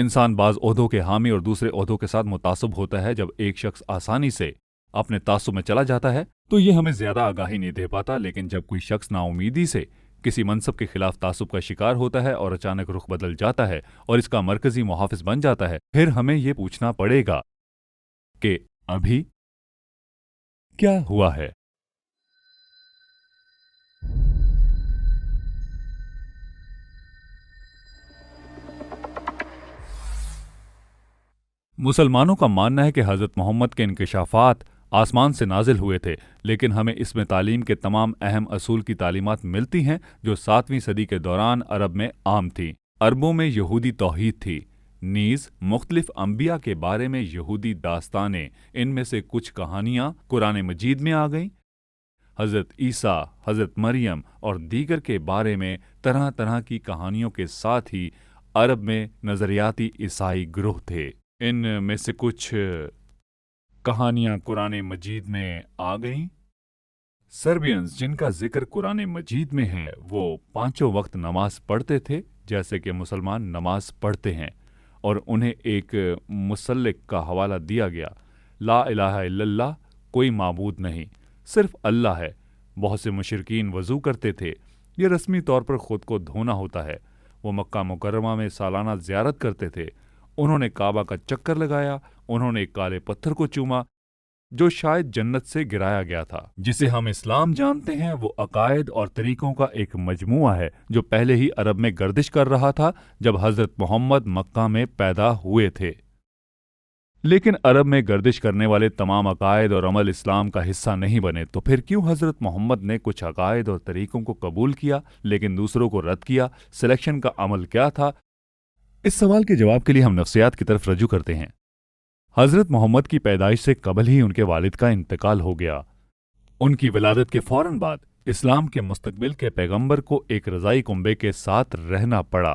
انسان بعض عہدوں کے حامی اور دوسرے عہدوں کے ساتھ متعصب ہوتا ہے۔ جب ایک شخص آسانی سے اپنے تعصب میں چلا جاتا ہے تو یہ ہمیں زیادہ آگاہی نہیں دے پاتا، لیکن جب کوئی شخص نا امیدی سے کسی منصب کے خلاف تعصب کا شکار ہوتا ہے اور اچانک رخ بدل جاتا ہے اور اس کا مرکزی محافظ بن جاتا ہے، پھر ہمیں یہ پوچھنا پڑے گا کہ ابھی کیا ہوا ہے؟ مسلمانوں کا ماننا ہے کہ حضرت محمد کے انکشافات آسمان سے نازل ہوئے تھے، لیکن ہمیں اس میں تعلیم کے تمام اہم اصول کی تعلیمات ملتی ہیں جو 7ویں صدی کے دوران عرب میں عام تھیں۔ عربوں میں یہودی توحید تھی، نیز مختلف انبیاء کے بارے میں یہودی داستانیں، ان میں سے کچھ کہانیاں قرآن مجید میں آ گئیں۔ حضرت عیسیٰ، حضرت مریم اور دیگر کے بارے میں طرح طرح کی کہانیوں کے ساتھ ہی عرب میں نظریاتی عیسائی گروہ تھے۔ ان میں سے کچھ کہانیاں قرآن مجید میں آ گئیں۔ سربینز، جن کا ذکر قرآن مجید میں ہے، وہ 5 وقت نماز پڑھتے تھے جیسے کہ مسلمان نماز پڑھتے ہیں، اور انہیں ایک مسلک کا حوالہ دیا گیا، لا الہ الا اللہ، کوئی معبود نہیں، صرف اللہ ہے۔ بہت سے مشرکین وضو کرتے تھے، یہ رسمی طور پر خود کو دھونا ہوتا ہے۔ وہ مکہ مکرمہ میں سالانہ زیارت کرتے تھے، انہوں نے کعبہ کا چکر لگایا، انہوں نے ایک کالے پتھر کو چوما جو شاید جنت سے گرایا گیا تھا۔ جسے ہم اسلام جانتے ہیں وہ عقائد اور طریقوں کا ایک مجموعہ ہے جو پہلے ہی عرب میں گردش کر رہا تھا جب حضرت محمد مکہ میں پیدا ہوئے تھے۔ لیکن عرب میں گردش کرنے والے تمام عقائد اور عمل اسلام کا حصہ نہیں بنے، تو پھر کیوں حضرت محمد نے کچھ عقائد اور طریقوں کو قبول کیا لیکن دوسروں کو رد کیا؟ سلیکشن کا عمل کیا تھا؟ اس سوال کے جواب کے لیے ہم نفسیات کی طرف رجوع کرتے ہیں۔ حضرت محمد کی پیدائش سے قبل ہی ان کے والد کا انتقال ہو گیا۔ ان کی ولادت کے فوراً بعد اسلام کے مستقبل کے پیغمبر کو ایک رضائی کنبے کے ساتھ رہنا پڑا۔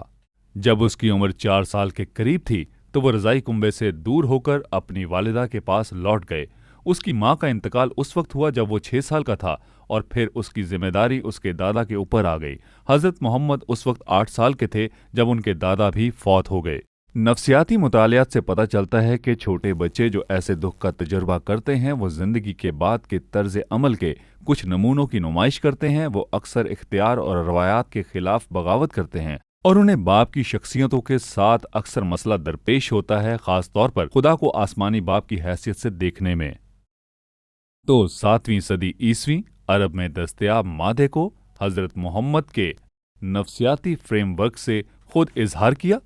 جب اس کی عمر 4 سال کے قریب تھی تو وہ رضائی کنبے سے دور ہو کر اپنی والدہ کے پاس لوٹ گئے۔ اس کی ماں کا انتقال اس وقت ہوا جب وہ 6 سال کا تھا، اور پھر اس کی ذمہ داری اس کے دادا کے اوپر آ گئی۔ حضرت محمد اس وقت 8 سال کے تھے جب ان کے دادا بھی فوت ہو گئے۔ نفسیاتی مطالعات سے پتہ چلتا ہے کہ چھوٹے بچے جو ایسے دکھ کا تجربہ کرتے ہیں وہ زندگی کے بعد کے طرز عمل کے کچھ نمونوں کی نمائش کرتے ہیں۔ وہ اکثر اختیار اور روایات کے خلاف بغاوت کرتے ہیں، اور انہیں باپ کی شخصیتوں کے ساتھ اکثر مسئلہ درپیش ہوتا ہے، خاص طور پر خدا کو آسمانی باپ کی حیثیت سے دیکھنے میں۔ تو 7ویں صدی عیسوی عرب میں دستیاب مادے کو حضرت محمد کے نفسیاتی فریم ورک سے خود اظہار کیا۔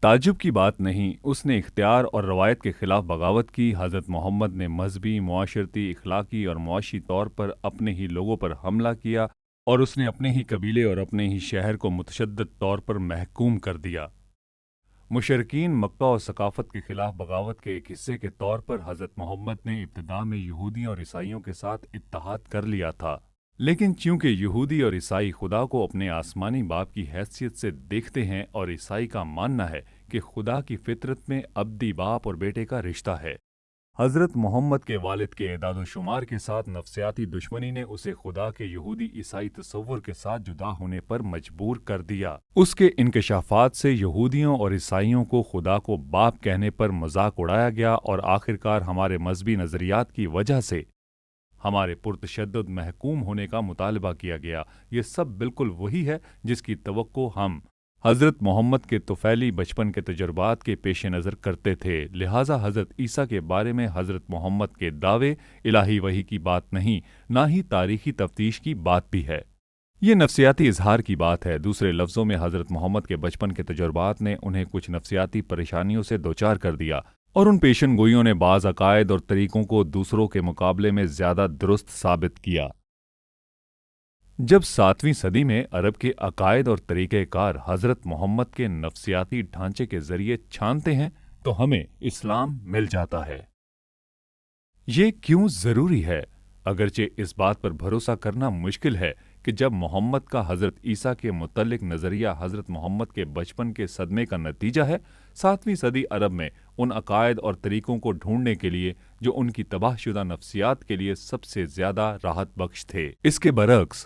تعجب کی بات نہیں، اس نے اختیار اور روایت کے خلاف بغاوت کی۔ حضرت محمد نے مذہبی، معاشرتی، اخلاقی اور معاشی طور پر اپنے ہی لوگوں پر حملہ کیا، اور اس نے اپنے ہی قبیلے اور اپنے ہی شہر کو متشدد طور پر محکوم کر دیا۔ مشرکین مکہ اور ثقافت کے خلاف بغاوت کے ایک حصے کے طور پر حضرت محمد نے ابتدا میں یہودیوں اور عیسائیوں کے ساتھ اتحاد کر لیا تھا، لیکن چونکہ یہودی اور عیسائی خدا کو اپنے آسمانی باپ کی حیثیت سے دیکھتے ہیں، اور عیسائی کا ماننا ہے کہ خدا کی فطرت میں ابدی باپ اور بیٹے کا رشتہ ہے، حضرت محمد کے والد کے اعداد و شمار کے ساتھ نفسیاتی دشمنی نے اسے خدا کے یہودی عیسائی تصور کے ساتھ جدا ہونے پر مجبور کر دیا۔ اس کے انکشافات سے یہودیوں اور عیسائیوں کو خدا کو باپ کہنے پر مذاق اڑایا گیا، اور آخرکار ہمارے مذہبی نظریات کی وجہ سے ہمارے پرتشدد محکوم ہونے کا مطالبہ کیا گیا۔ یہ سب بالکل وہی ہے جس کی توقع ہم حضرت محمد کے طفیلی بچپن کے تجربات کے پیش نظر کرتے تھے۔ لہٰذا حضرت عیسیٰ کے بارے میں حضرت محمد کے دعوے الہی وحی کی بات نہیں، نہ ہی تاریخی تفتیش کی بات بھی ہے۔ یہ نفسیاتی اظہار کی بات ہے۔ دوسرے لفظوں میں حضرت محمد کے بچپن کے تجربات نے انہیں کچھ نفسیاتی پریشانیوں سے دوچار کر دیا، اور ان پیشن گوئیوں نے بعض عقائد اور طریقوں کو دوسروں کے مقابلے میں زیادہ درست ثابت کیا۔ جب 7ویں صدی میں عرب کے عقائد اور طریقہ کار حضرت محمد کے نفسیاتی ڈھانچے کے ذریعے چھانتے ہیں تو ہمیں اسلام مل جاتا ہے۔ یہ کیوں ضروری ہے؟ اگرچہ اس بات پر بھروسہ کرنا مشکل ہے کہ جب محمد کا حضرت عیسیٰ کے متعلق نظریہ حضرت محمد کے بچپن کے صدمے کا نتیجہ ہے، 7ویں صدی عرب میں ان عقائد اور طریقوں کو ڈھونڈنے کے لیے جو ان کی تباہ شدہ نفسیات کے لیے سب سے زیادہ راحت بخش تھے۔ اس کے برعکس